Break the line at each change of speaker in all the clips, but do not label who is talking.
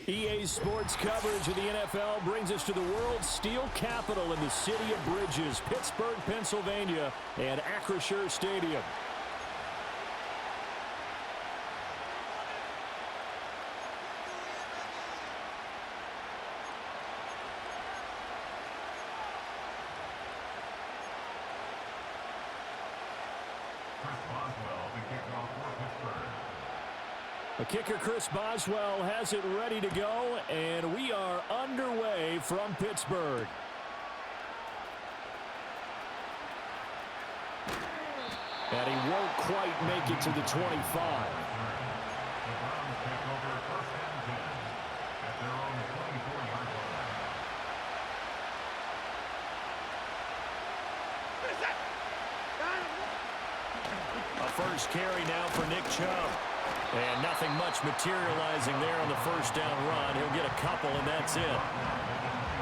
EA Sports coverage of the NFL brings us to the world's steel capital in the city of bridges, Pittsburgh, Pennsylvania, and Acrisure Stadium. The kicker, Chris Boswell, has it ready to go, and we are underway from Pittsburgh. And he won't quite make it to the 25. A first carry now for Nick Chubb. And nothing much materializing there on the first down run. He'll get a couple, and that's it.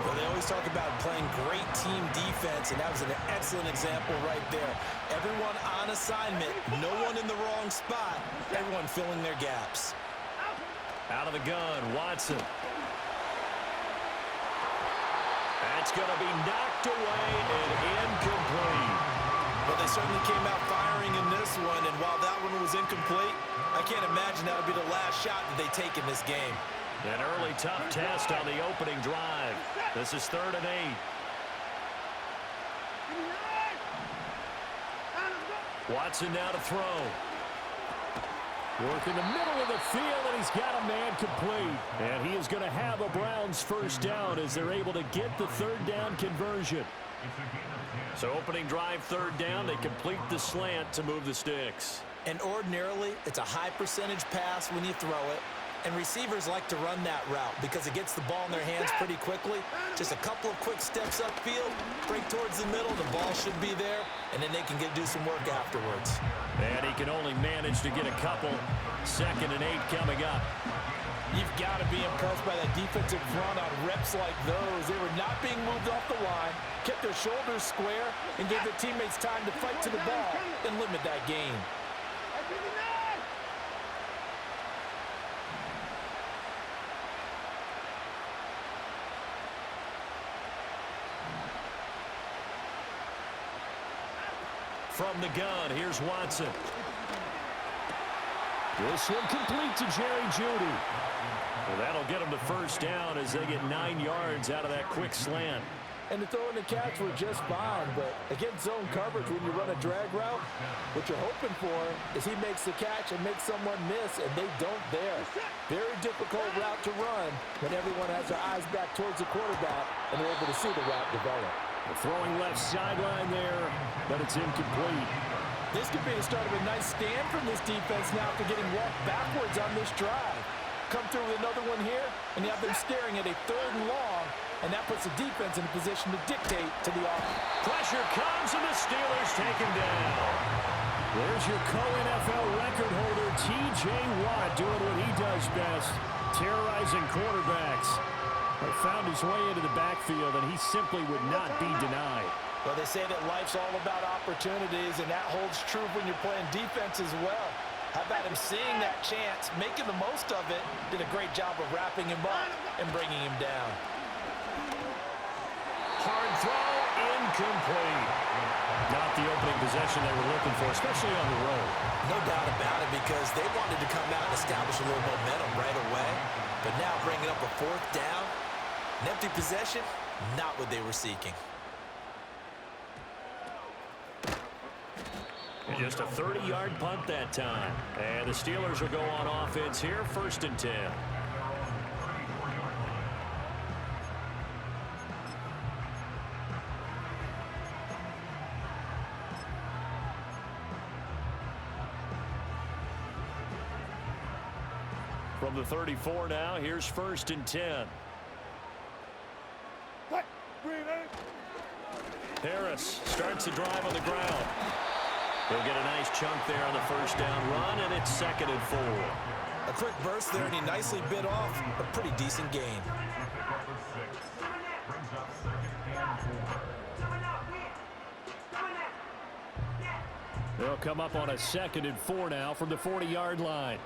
Well, they always talk about playing great team defense, and that was an excellent example right there. Everyone on assignment, no one in the wrong spot, everyone filling their gaps.
Out of the gun, Watson. That's going to be knocked away and incomplete.
Well, they certainly came out firing in this one, and while that one was incomplete, I can't imagine that'll be the last shot that they take in this game.
An early tough test on the opening drive. This is 3rd and 8. Watson now to throw. Work in the middle of the field, and he's got a man complete. And he is going to have a Browns first down as they're able to get the 3rd down conversion. So opening drive, 3rd down, they complete the slant to move the sticks.
And ordinarily, it's a high percentage pass when you throw it. And receivers like to run that route because it gets the ball in their hands pretty quickly. Just a couple of quick steps upfield, break towards the middle, the ball should be there, and then they can do some work afterwards.
And he can only manage to get a couple. 2nd and 8 coming up.
You've got to be impressed by that defensive front on reps like those. They were not being moved off the line, kept their shoulders square, and gave their teammates time to fight to the ball and limit that gain.
From the gun, here's Watson. This one complete to Jerry Jeudy. Well, that'll get them to first down as they get 9 yards out of that quick slant.
And the throw and the catch were just fine, but against zone coverage when you run a drag route, what you're hoping for is he makes the catch and makes someone miss, and they don't there. Very difficult route to run when everyone has their eyes back towards the quarterback and they're able to see the route develop.
The throwing left sideline there, but it's incomplete.
This could be the start of a nice stand from this defense now after getting walked backwards on this drive. Come through with another one here, and you have them staring at a 3rd and long, and that puts the defense in a position to dictate to the offense.
Pressure comes, and the Steelers take him down. There's your co-NFL record holder, T.J. Watt, doing what he does best, terrorizing quarterbacks. He found his way into the backfield, and he simply would not be denied.
Well, they say that life's all about opportunities, and that holds true when you're playing defense as well. How about him seeing that chance, making the most of it, did a great job of wrapping him up and bringing him down.
Hard throw, incomplete. Not the opening possession they were looking for, especially on the road.
No doubt about it, because they wanted to come out and establish a little momentum right away. But now bringing up a 4th down, an empty possession, not what they were seeking.
Just a 30-yard punt that time. And the Steelers will go on offense here, 1st and 10. From the 34 now, here's 1st and 10. Harris starts the drive on the ground. He'll get a nice chunk there on the first down run, and it's 2nd and 4.
A quick burst there, and he nicely bit off a pretty decent gain.
They'll come up on a 2nd and 4 now from the 40-yard line.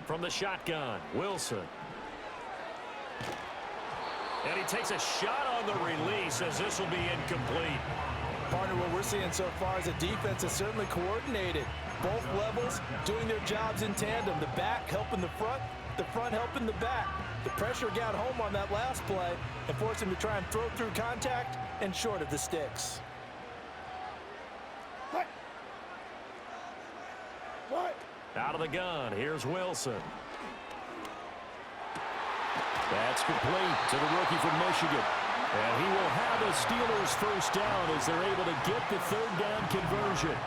From the shotgun, Wilson. And he takes a shot on the release as this will be incomplete.
Partner, what we're seeing so far is a defense is certainly coordinated. Both levels doing their jobs in tandem. The back helping the front helping the back. The pressure got home on that last play and forced him to try and throw through contact and short of the sticks.
Out of the gun, here's Wilson. That's complete to the rookie from Michigan. And he will have a Steelers first down as they're able to get the third down conversion.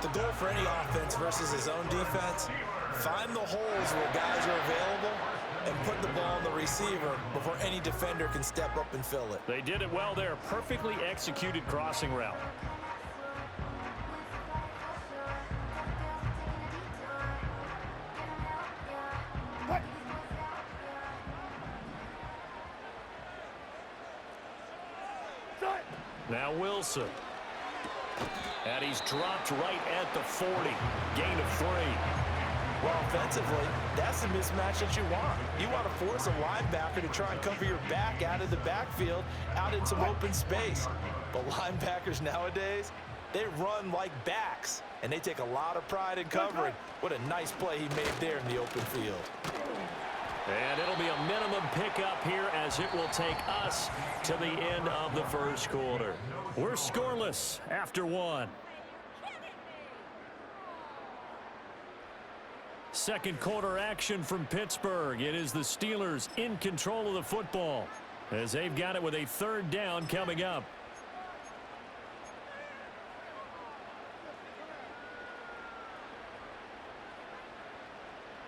The goal for any offense versus his own defense, find the holes where guys are available and put the ball on the receiver before any defender can step up and fill it.
They did it well there. Perfectly executed crossing route. Now Wilson. And he's dropped right at the 40. Gain of 3.
Well, offensively, that's the mismatch that you want. You want to force a linebacker to try and cover your back out of the backfield, out in some open space. But linebackers nowadays, they run like backs, and they take a lot of pride in covering. What a nice play he made there in the open field.
And it'll be a minimum pickup here as it will take us to the end of the first quarter. We're scoreless after 1. Second quarter action from Pittsburgh. It is the Steelers in control of the football as they've got it with a third down coming up.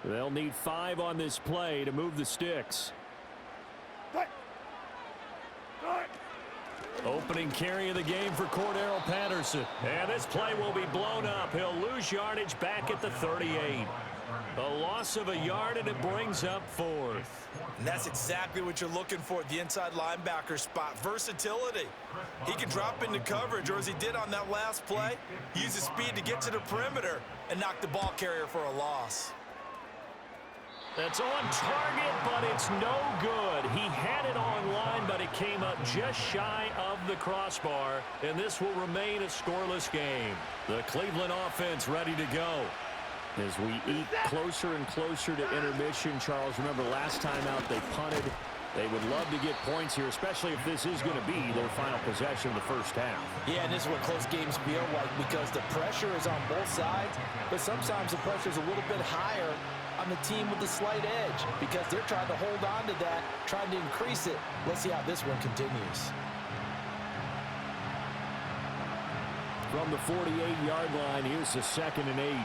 They'll need 5 on this play to move the sticks. Opening carry of the game for Cordero Patterson. And this play will be blown up. He'll lose yardage back at the 38. A loss of a yard, and it brings up 4th.
And that's exactly what you're looking for at the inside linebacker spot. Versatility. He can drop into coverage, or as he did on that last play, use his speed to get to the perimeter and knock the ball carrier for a loss.
That's on target, but it's no good. He had it on line, but it came up just shy of the crossbar, and this will remain a scoreless game. The Cleveland offense ready to go. As we eat closer and closer to intermission, Charles, remember last time out they punted. They would love to get points here, especially if this is going to be their final possession of the first half.
Yeah, and this is what close games feel like because the pressure is on both sides, but sometimes the pressure is a little bit higher on the team with the slight edge because they're trying to hold on to that, trying to increase it. Let's see how this one continues.
From the 48-yard line, here's the 2nd and 8.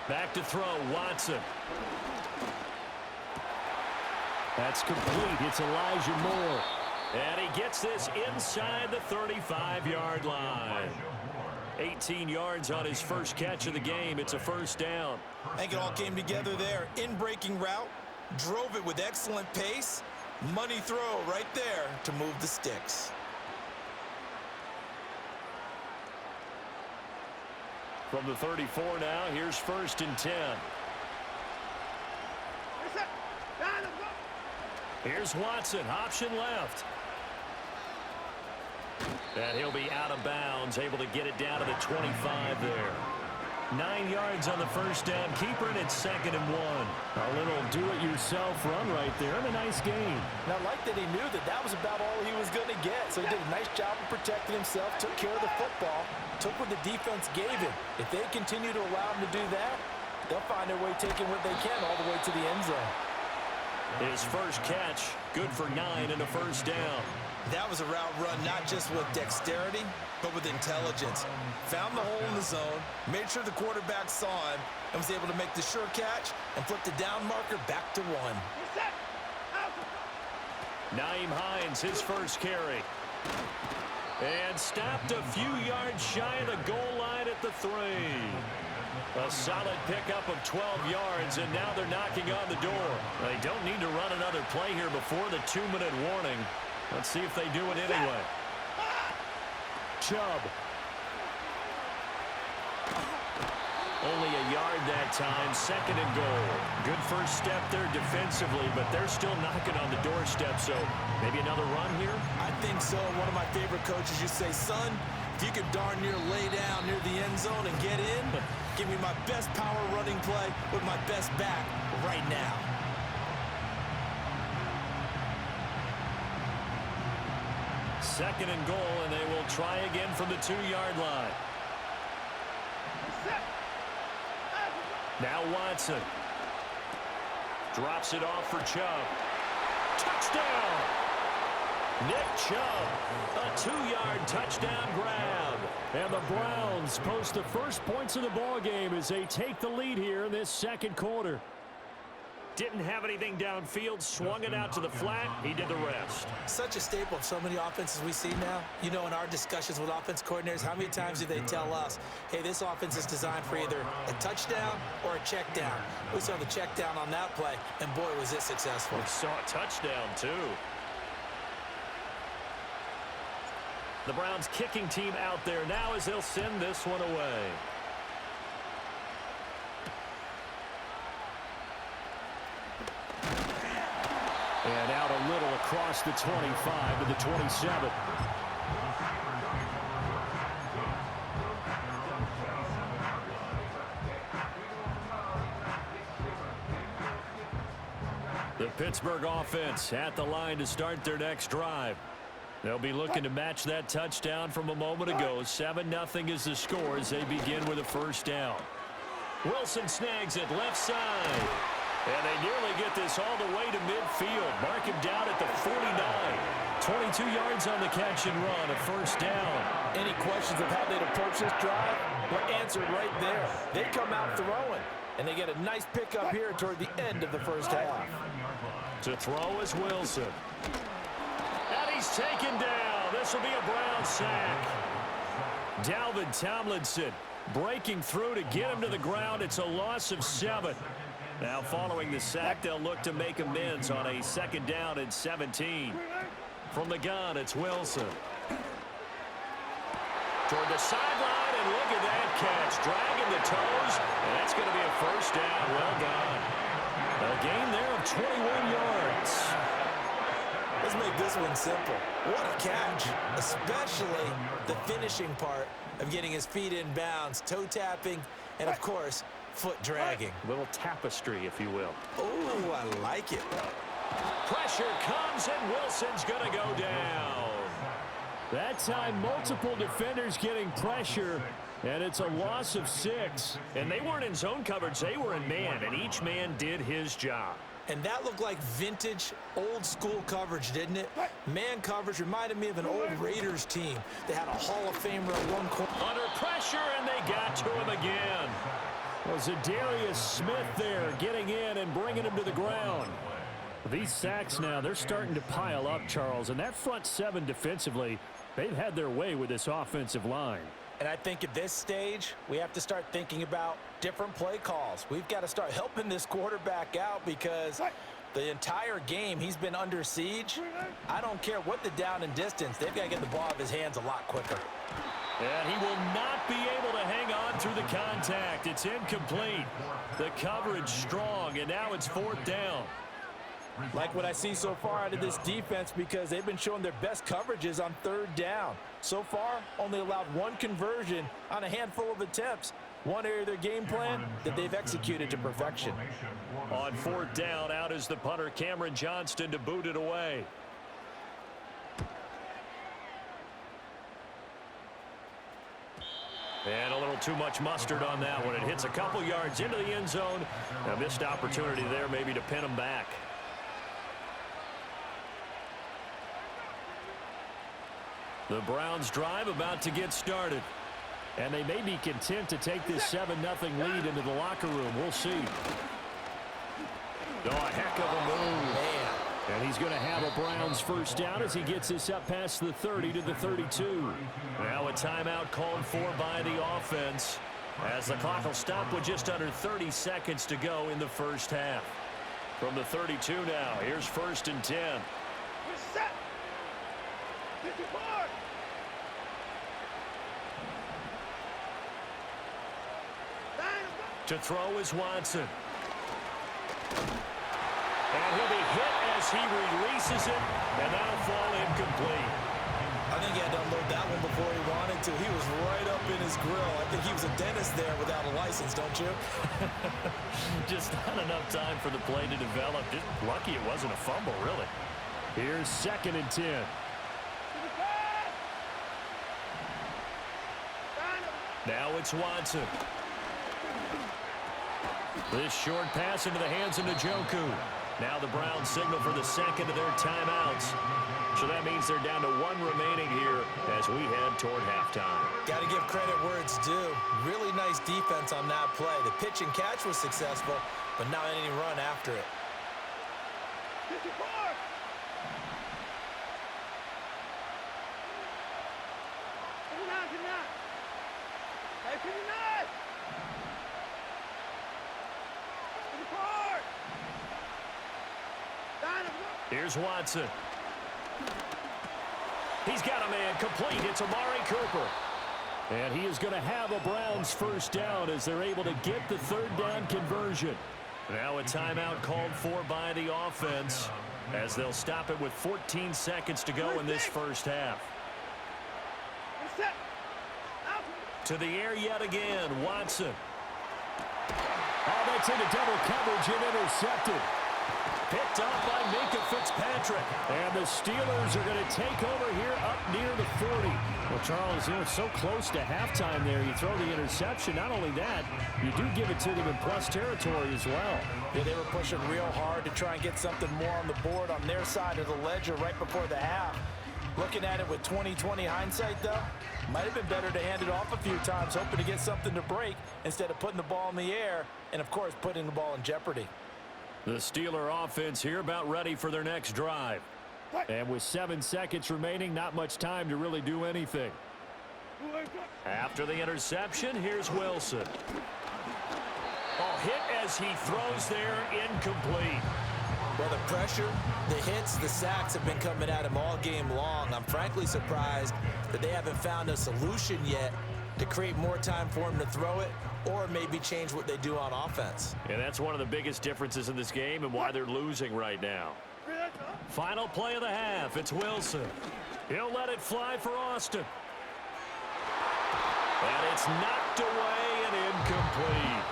Back to throw, Watson. That's complete. It's Elijah Moore. And he gets this inside the 35-yard line. 18 yards on his first catch of the game. It's a first down.
I think it all came together there. In-breaking route, drove it with excellent pace. Money throw right there to move the sticks.
From the 34 now, here's 1st and 10. Here's Watson, option left. And he'll be out of bounds, able to get it down to the 25 there. 9 yards on the first down keeper, and it's 2nd and 1. A little do-it-yourself run right there, and a nice game.
Now, I like that he knew that that was about all he was going to get. So he did a nice job of protecting himself, took care of the football, took what the defense gave him. If they continue to allow him to do that, they'll find their way taking what they can all the way to the end zone.
His first catch, good for 9 and a first down.
That was a route run not just with dexterity, but with intelligence. Found the hole in the zone, made sure the quarterback saw him, and was able to make the sure catch and flip the down marker back to 1.
Nyheim Hines, his first carry. And stopped a few yards shy of the goal line at the 3. A solid pickup of 12 yards, and now they're knocking on the door. They don't need to run another play here before the 2-minute warning. Let's see if they do it anyway. Chubb. Only a yard that time, 2nd and goal. Good first step there defensively, but they're still knocking on the doorstep, so maybe another run here?
I think so. One of my favorite coaches used to say, son, if you could darn near lay down near the end zone and get in, give me my best power running play with my best back right now.
Second and goal, and they will try again from the 2-yard line. Now Watson. Drops it off for Chubb. Touchdown! Nick Chubb, a 2-yard touchdown grab. And the Browns post the first points of the ball game as they take the lead here in this second quarter. Didn't have anything downfield, swung it out to the flat. He did the rest.
Such a staple of so many offenses we see now. You know, in our discussions with offense coordinators, how many times do they tell us, hey, this offense is designed for either a touchdown or a check down. We saw the check down on that play, and boy, was it successful.
We saw a touchdown, too. The Browns kicking team out there now as they'll send this one away. And out a little across the 25 to the 27. The Pittsburgh offense at the line to start their next drive. They'll be looking to match that touchdown from a moment ago. 7-0 is the score as they begin with a first down. Wilson snags it left side. And they nearly get this all the way to midfield. Mark him down at the 49. 22 yards on the catch and run, a first down.
Any questions of how they'd approach this drive were answered right there. They come out throwing, and they get a nice pickup here toward the end of the first half.
To throw is Wilson. And he's taken down. This will be a Brown sack. Dalvin Tomlinson breaking through to get him to the ground. It's a loss of 7. Now following the sack, they'll look to make amends on a 2nd down and 17. From the gun, it's Wilson. Toward the sideline, and look at that catch. Dragging the toes, and that's going to be a first down. Well done. A gain there of 21 yards.
Let's make this one simple. What a catch, especially the finishing part of getting his feet in bounds, toe tapping, and of course, foot dragging.
A little tapestry, if you will.
Oh, I like it.
Pressure comes, and Wilson's going to go down. That time, multiple defenders getting pressure, and it's a loss of 6. And they weren't in zone coverage. They were in man, and each man did his job.
And that looked like vintage, old-school coverage, didn't it? Man coverage reminded me of an old Raiders team. They had a Hall of Famer at one corner.
Under pressure, and they got to him again. Was Zadarius Smith there getting in and bringing him to the ground. These sacks now, they're starting to pile up, Charles. And that front 7 defensively, they've had their way with this offensive line.
And I think at this stage, we have to start thinking about different play calls. We've got to start helping this quarterback out because the entire game he's been under siege. I don't care what the down and distance. They've got to get the ball out of his hands a lot quicker.
And he will not be able to hang on through the contact. It's incomplete. The coverage strong, and now it's 4th down.
Like what I see so far out of this defense because they've been showing their best coverages on 3rd down. So far, only allowed 1 conversion on a handful of attempts. One area of their game plan that they've executed to perfection.
On 4th down, out is the punter, Cameron Johnston, to boot it away. And a little too much mustard on that one. It hits a couple yards into the end zone. A missed opportunity there maybe to pin them back. The Browns drive about to get started. And they may be content to take this 7-0 lead into the locker room. We'll see. Oh, a heck of a move.
Man.
And he's going to have a Browns first down as he gets this up past the 30 to the 32.
Now a timeout called for by the offense, as the clock will stop with just under 30 seconds to go in the first half. From the 32 now, here's 1st and 10.
Set. 54.
To throw is Watson. And he'll be hit as he releases it, and that'll fall incomplete.
I think he had to unload that one before he wanted to. He was right up in his grill. I think he was a dentist there without a license, don't you?
Just not enough time for the play to develop. Just lucky it wasn't a fumble, really.
Here's 2nd and 10.
Now it's Watson. This short pass into the hands of Njoku. Now the Browns signal for the second of their timeouts. So that means they're down to 1 remaining here as we head toward halftime.
Got to give credit where it's due. Really nice defense on that play. The pitch and catch was successful, but not any run after it.
54.
Here's Watson. He's got a man complete. It's Amari Cooper.
And he is going to have a Browns first down as they're able to get the 3rd down conversion.
Now a timeout called for by the offense as they'll stop it with 14 seconds to go in this first half. To the air yet again, Watson.
Oh, that's into double coverage and intercepted.
Picked off by Minkah Fitzpatrick.
And the Steelers are going to take over here up near the 40. Well, Charles, you know, so close to halftime there. You throw the interception. Not only that, you do give it to them in plus territory as well.
Yeah, they were pushing real hard to try and get something more on the board on their side of the ledger right before the half. Looking at it with 20/20 hindsight, though, might have been better to hand it off a few times, hoping to get something to break instead of putting the ball in the air and, of course, putting the ball in jeopardy.
The Steeler offense here about ready for their next drive.
And with 7 seconds remaining, not much time to really do anything.
After the interception, here's Wilson. Oh, hit as he throws there, incomplete.
Well, the pressure, the hits, the sacks have been coming at him all game long. I'm frankly surprised that they haven't found a solution yet to create more time for him to throw it or maybe change what they do on offense.
And that's one of the biggest differences in this game and why they're losing right now. Final play of the half. It's Wilson. He'll let it fly for Austin. And it's knocked away and incomplete.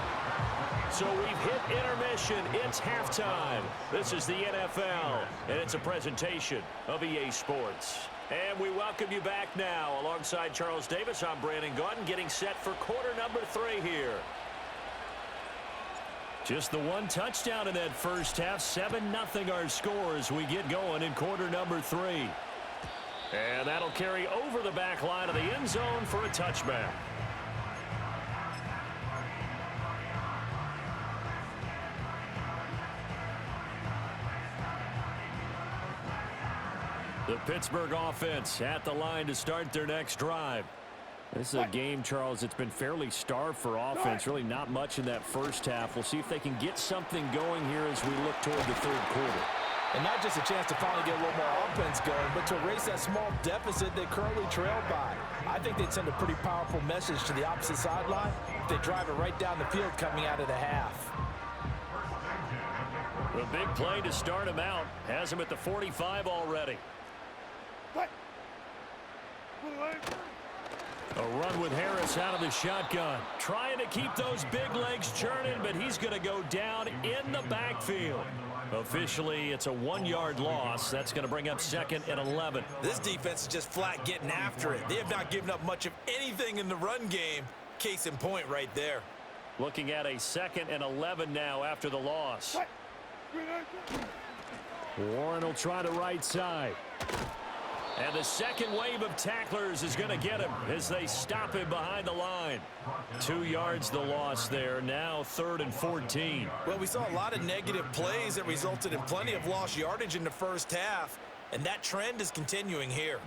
So we've hit intermission. It's halftime. This is the NFL, and it's a presentation of EA Sports. And we welcome you back now. Alongside Charles Davis, I'm Brandon Gaudin, getting set for quarter number 3 here. Just the 1 touchdown in that first half. 7-0 our score as we get going in quarter number 3. And that'll carry over the back line of the end zone for a touchback. The Pittsburgh offense at the line to start their next drive.
This is a game, Charles, it's been fairly starved for offense. Really not much in that first half. We'll see if they can get something going here as we look toward the 3rd quarter.
And not just a chance to finally get a little more offense going, but to erase that small deficit they currently trailed by. I think they'd send a pretty powerful message to the opposite sideline if they drive it right down the field coming out of the half.
The big play to start him out has him at the 45 already. A run with Harris out of the shotgun. Trying to keep those big legs churning, but he's going to go down in the backfield. Officially, it's a 1-yard loss. That's going to bring up 2nd and 11.
This defense is just flat getting after it. They have not given up much of anything in the run game. Case in point right there.
Looking at a 2nd and 11 now after the loss.
Warren will try the right side.
And the second wave of tacklers is going to get him as they stop him behind the line. 2 yards the loss there. Now 3rd and 14.
Well, we saw a lot of negative plays that resulted in plenty of lost yardage in the first half, and that trend is continuing here.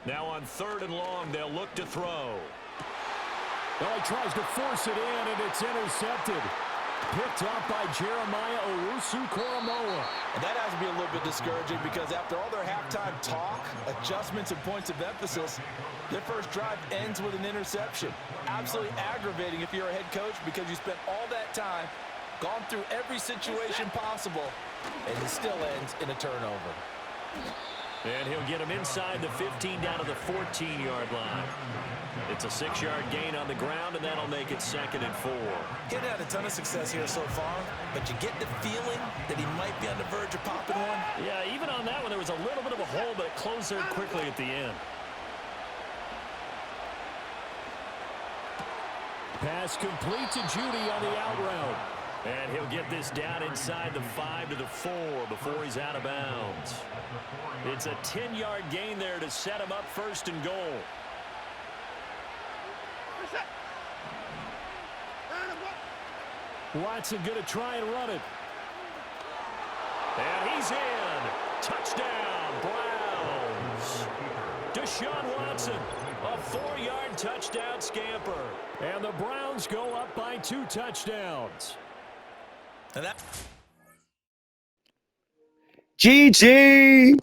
Now on 3rd and long, they'll look to throw.
Well, he tries to force it in, and it's intercepted. Picked up by Jeremiah Owusu-Koramoah.
And that has to be a little bit discouraging because after all their halftime talk, adjustments, and points of emphasis, their first drive ends with an interception. Absolutely aggravating if you're a head coach because you spent all that time, gone through every situation possible, and it still ends in a turnover.
And he'll get him inside the 15 down to the 14-yard line. It's a 6-yard gain on the ground, and that'll make it 2nd and 4.
He's had a ton of success here so far, but you get the feeling that he might be on the verge of popping one.
Yeah, even on that one, there was a little bit of a hole, but it closed there quickly at the end.
Pass complete to Judy on the out route.
And he'll get this down inside the 5 to the 4 before he's out of bounds. It's a 10-yard gain there to set him up 1st and goal.
Watson going to try and run it.
And he's in. Touchdown, Browns. Deshaun Watson, a 4-yard touchdown scamper.
And the Browns go up by 2 touchdowns.
And that
GG.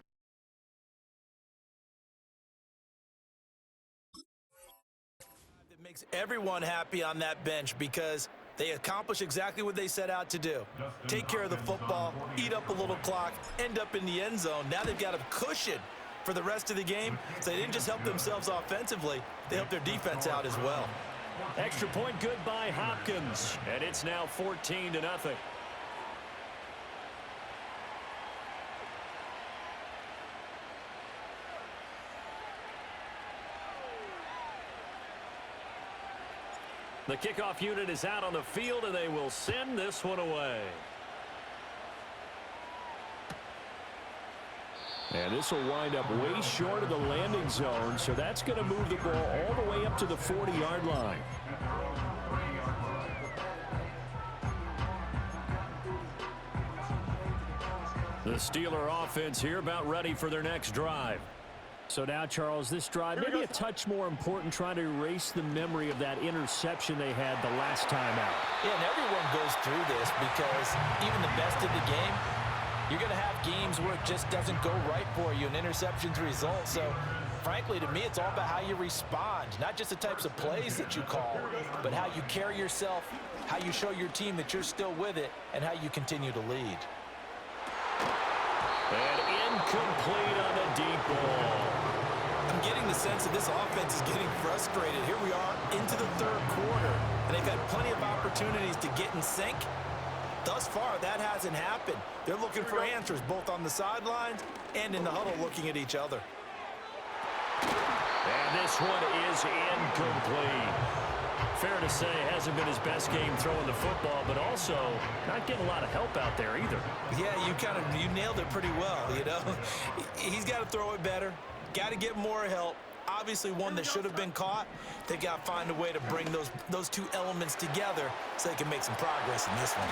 that makes everyone happy on that bench because they accomplish exactly what they set out to do. Take care of the football, eat up a little clock, end up in the end zone. Now they've got a cushion for the rest of the game. So they didn't just help themselves offensively, they helped their defense out as well.
Extra point good by Hopkins. And it's now 14-0. The kickoff unit is out on the field, and they will send this one away.
And this will wind up way short of the landing zone, so that's going to move the ball all the way up to the 40-yard line.
The Steeler offense here about ready for their next drive.
So now, Charles, this drive maybe a touch more important, trying to erase the memory of that interception they had the last time out.
Yeah, and everyone goes through this because even the best of the game, you're going to have games where it just doesn't go right for you and interceptions result. So, frankly, to me, it's all about how you respond, not just the types of plays that you call, but how you carry yourself, how you show your team that you're still with it, and how you continue to lead.
And incomplete on the deep ball.
I'm getting the sense that this offense is getting frustrated. Here we are into the 3rd quarter, and they've had plenty of opportunities to get in sync. Thus far, that hasn't happened. They're looking for answers both on the sidelines and in the huddle looking at each other.
And this one is incomplete. Fair to say, it hasn't been his best game throwing the football, but also not getting a lot of help out there either.
Yeah, you nailed it pretty well, you know. He's got to throw it better. Got to get more help. Obviously one that should have been caught. They got to find a way to bring those 2 elements together so they can make some progress in this one.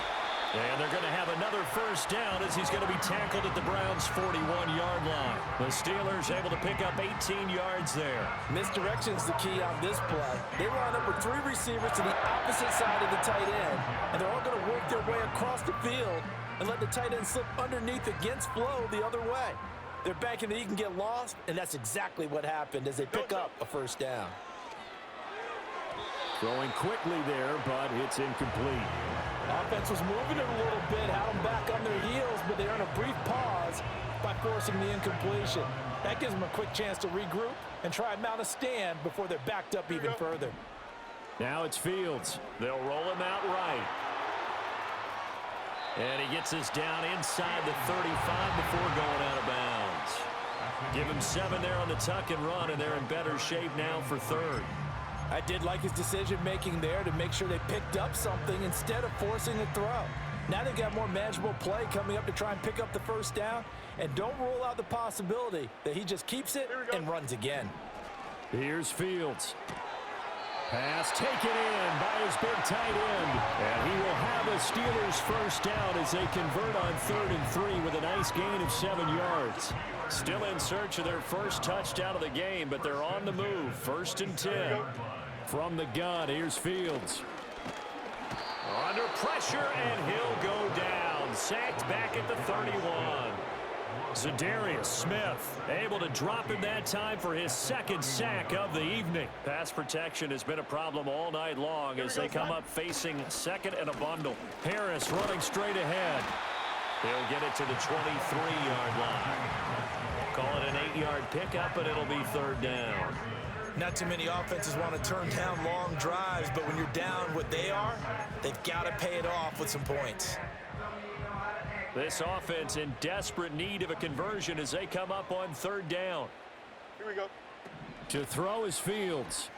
And they're going to have another first down as he's going to be tackled at the Browns' 41-yard line. The Steelers able to pick up 18 yards there.
Misdirection's the key on this play. They line up with 3 receivers to the opposite side of the tight end, and they're all going to work their way across the field and let the tight end slip underneath against flow the other way. They're banking that he can get lost, and that's exactly what happened as they pick up a first down.
Throwing quickly there, but it's incomplete.
Offense was moving it a little bit, had them back on their heels, but they earn a brief pause by forcing the incompletion. That gives them a quick chance to regroup and try and mount a stand before they're backed up even further.
Now it's Fields.
They'll roll him out right. And he gets this down inside the 35 before going out of bounds. Give him 7 there on the tuck and run, and they're in better shape now for 3rd.
I did like his decision-making there to make sure they picked up something instead of forcing a throw. Now they've got more manageable play coming up to try and pick up the first down. And don't rule out the possibility that he just keeps it and runs again.
Here's Fields. Pass taken in by his big tight end. And he will have a Steelers first down as they convert on 3rd and 3 with a nice gain of 7 yards.
Still in search of their first touchdown of the game, but they're on the move. 1st and 10.
From the gun, here's Fields.
Under pressure, and he'll go down. Sacked back at the 31.
Za'Darius Smith able to drop in that time for his 2nd sack of the evening.
Pass protection has been a problem all night long as they come up facing 2nd and a bundle.
Harris running straight ahead.
He'll get it to the 23-yard line. Call it an 8-yard pickup, but it'll be 3rd down.
Not too many offenses want to turn down long drives, but when you're down what they are, they've got to pay it off with some points.
This offense in desperate need of a conversion as they come up on 3rd down.
Here we go.
To throw is Fields.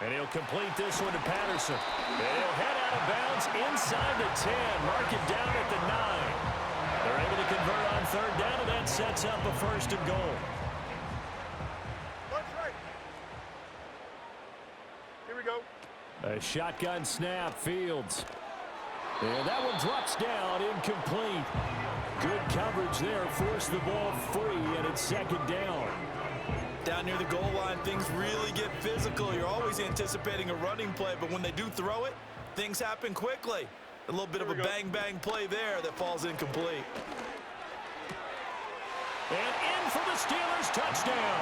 And he'll complete this one to Patterson. And he'll head out of bounds inside the 10. Mark it down at the 9. They're able to convert on 3rd down, and that sets up a 1st and goal.
That's right. Here we go.
A shotgun snap, Fields. And that one drops down, incomplete. Good coverage there, forced the ball free, and it's 2nd down.
Down near the goal line, things really get physical. You're always anticipating a running play, but when they do throw it, things happen quickly. A little bit of a bang-bang play there that falls incomplete.
And in for the Steelers touchdown.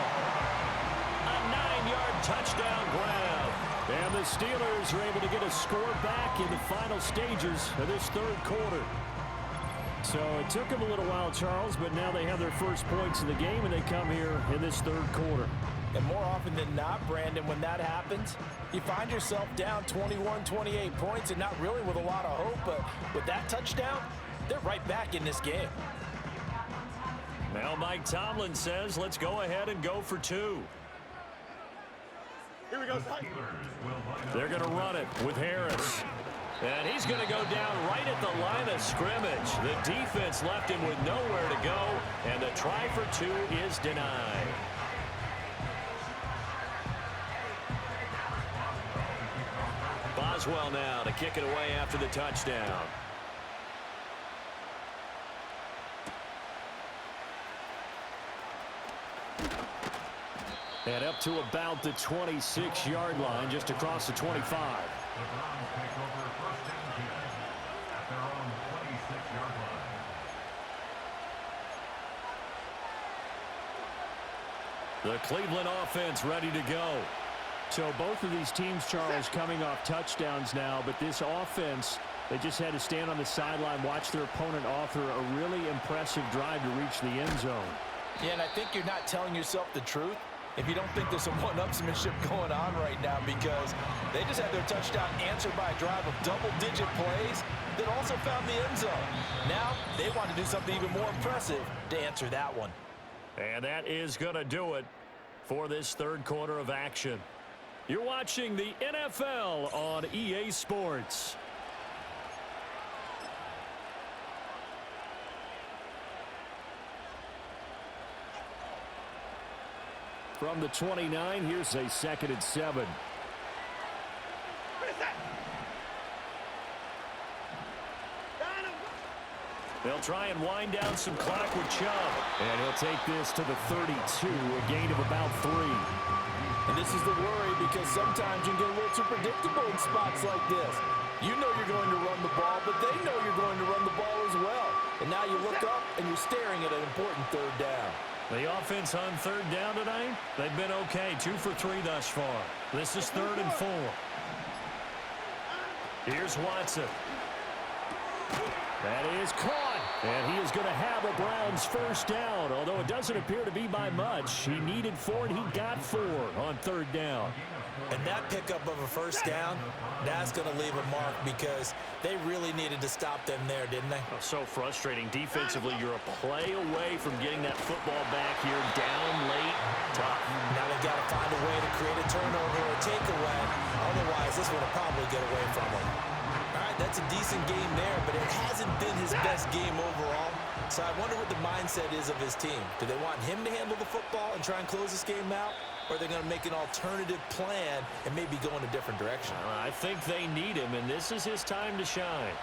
A 9-yard touchdown grab.
And the Steelers are able to get a score back in the final stages of this 3rd quarter. So it took them a little while, Charles, but now they have their first points in the game, and they come here in this 3rd quarter.
And more often than not, Brandon, when that happens, you find yourself down 21, 28 points, and not really with a lot of hope, but with that touchdown, they're right back in this game.
Now Mike Tomlin says, let's go ahead and go for 2.
Here we go.
They're going to run it with Harris. And he's going to go down right at the line of scrimmage. The defense left him with nowhere to go, and the try for 2 is denied. Boswell now to kick it away after the touchdown.
And up to about the 26-yard line, just across the 25.
The Cleveland offense ready to go.
So both of these teams, Charles, coming off touchdowns now, but this offense, they just had to stand on the sideline, watch their opponent author a really impressive drive to reach the end zone.
Yeah, and I think you're not telling yourself the truth if you don't think there's some one-upsmanship going on right now, because they just had their touchdown answered by a drive of double-digit plays that also found the end zone. Now they want to do something even more impressive to answer that one.
And that is going to do it for this 3rd quarter of action. You're watching the NFL on EA Sports.
From the 29, here's a 2nd and 7.
They'll try and wind down some clock with Chubb.
And he'll take this to the 32, a gain of about 3.
And this is the worry, because sometimes you get a little too predictable in spots like this. You know you're going to run the ball, but they know you're going to run the ball as well. And now you look up and you're staring at an important 3rd down.
The offense on 3rd down tonight, they've been okay. 2 for 3 thus far. This is 3rd and 4. Here's Watson.
That is caught. And he is going to have a Browns first down, although it doesn't appear to be by much. He needed 4, and he got 4 on 3rd down.
And that pickup of a first down, that's going to leave a mark, because they really needed to stop them there, didn't they?
Oh, so frustrating. Defensively, you're a play away from getting that football back here, down late, tough.
Now they've got to find a way to create a turnover or a takeaway. Otherwise, this would have probably get away from them. All right, That's a decent game there, but it hasn't been his best game overall. So I wonder what the mindset is of his team. Do they want him to handle the football and try and close this game out? Or are they going to make an alternative plan and maybe go in a different direction?
I think they need him, and this is his time to shine.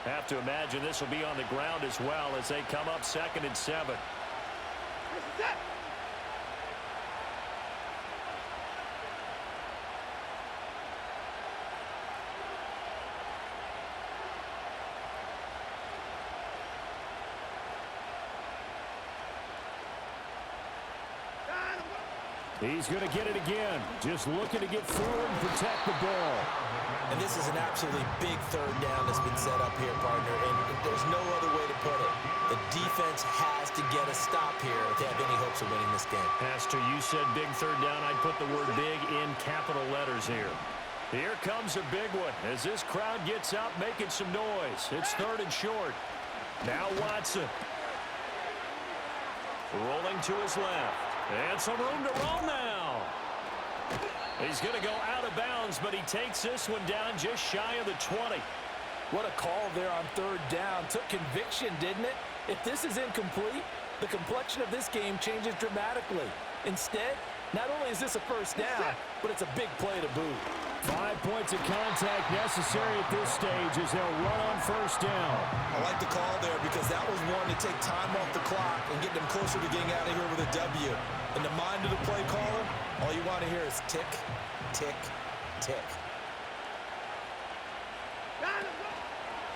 Have to imagine this will be on the ground as well as they come up 2nd and 7.
He's going to get it again. Just looking to get forward and protect the ball.
And this is an absolutely big 3rd down that's been set up here, partner, and there's no other way to put it. The defense has to get a stop here if they have any hopes of winning this game.
Pastor, you said big 3rd down. I'd put the word big in capital letters here. Here comes a big one as this crowd gets out making some noise. It's 3rd and short. Now Watson. Rolling to his left. And some room to roll now. He's going to go out of bounds, but he takes this one down just shy of the 20.
What a call there on 3rd down. Took conviction, didn't it? If this is incomplete, the complexion of this game changes dramatically. Instead, not only is this a 1st down, but it's a big play to boot.
5 points of contact necessary at this stage as they'll run on 1st down.
I like the call there because that was one to take time off the clock and get them closer to getting out of here with a W. In the mind of the play caller, all you want to hear is tick, tick, tick.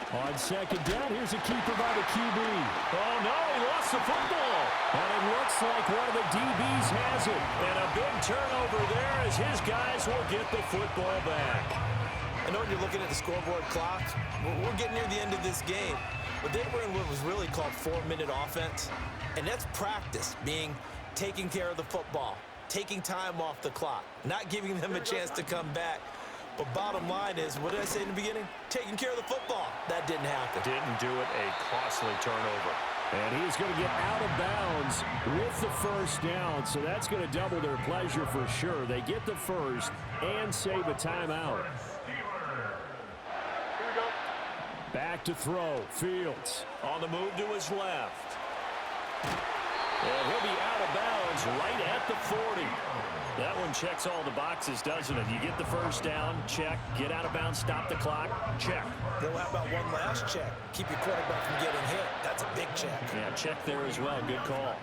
On 2nd down, here's a keeper by the QB.
Oh, no, he lost the football.
And it looks like one of the DBs has it.
And a big turnover there as his guys will get the football back.
I know when you're looking at the scoreboard clock, we're getting near the end of this game. But they were in what was really called 4-minute offense. And that's practice, being taking care of the football, taking time off the clock, not giving them a chance to come back. But bottom line is, what did I say in the beginning? Taking care of the football. That didn't happen.
Didn't do it. A costly turnover.
And he's going to get out of bounds with the 1st down, so that's going to double their pleasure for sure. They get the 1st and save a timeout. Back to throw. Fields.
On the move to his left. And he'll be out of bounds right at the 40. That one checks all the boxes, doesn't it? You get the 1st down, check. Get out of bounds, stop the clock, check.
Then how about one last check? Keep your quarterback from getting hit. That's a big check.
Yeah, check there as well. Good call.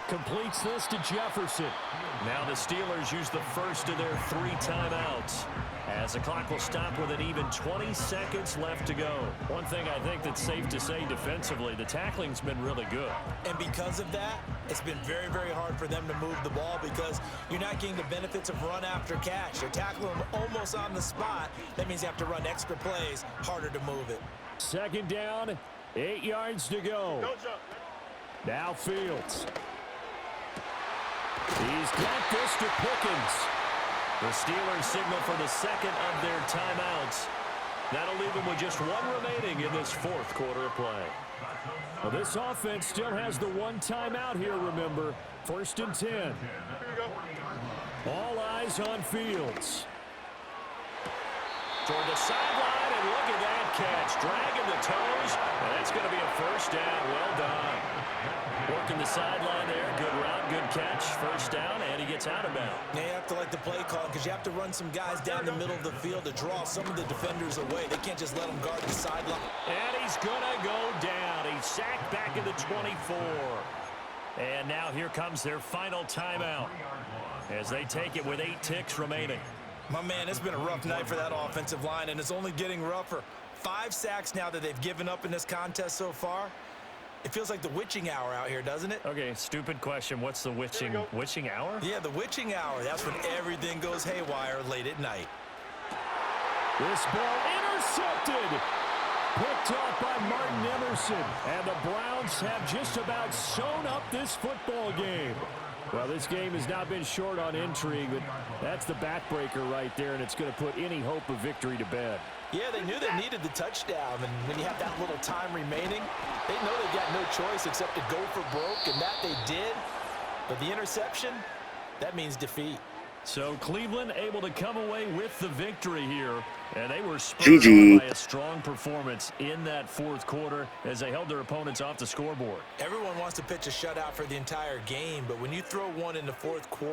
Completes this to Jefferson.
Now the Steelers use the 1st of their 3 timeouts, as the clock will stop with an even 20 seconds left to go. One thing I think that's safe to say defensively, the tackling's been really good.
And because of that, it's been very, very hard for them to move the ball because you're not getting the benefits of run after catch. You're tackling them almost on the spot. That means you have to run extra plays, harder to move it.
2nd down, 8 yards to go.
Don't jump.
Now Fields. He's got this to Pickens.
The Steelers signal for the 2nd of their timeouts. That'll leave them with just 1 remaining in this 4th quarter of play.
Well, this offense still has the 1 timeout here, remember. 1st and 10.
Here we go.
All eyes on Fields.
Toward the sideline, and look at that catch. Dragging the toes, and that's going to be a 1st down. Well done. Working the sideline there. Good route, good catch. 1st down, and he gets out of bounds.
Now you have to like the play call because you have to run some guys down the middle of the field to draw some of the defenders away. They can't just let them guard the sideline.
And he's going to go down. He's sacked back at the 24. And now here comes their final timeout as they take it with 8 ticks remaining.
My man, it's been a rough night for that offensive line, and it's only getting rougher. 5 sacks now that they've given up in this contest so far. It feels like the witching hour out here, doesn't it?
Okay, stupid question. What's the witching hour?
Yeah, the witching hour. That's when everything goes haywire late at night.
This ball intercepted. Picked off by Martin Emerson. And the Browns have just about sewn up this football game. Well, this game has not been short on intrigue, but that's the backbreaker right there, and it's going to put any hope of victory to bed.
Yeah, they knew they needed the touchdown, and when you have that little time remaining, they know they've got no choice except to go for broke, and that they did. But the interception, that means defeat.
So Cleveland able to come away with the victory here, and they were spurred
GG.
on by a strong performance in that fourth quarter as they held their opponents off the scoreboard.
Everyone wants to pitch a shutout for the entire game, but when you throw one in the fourth quarter,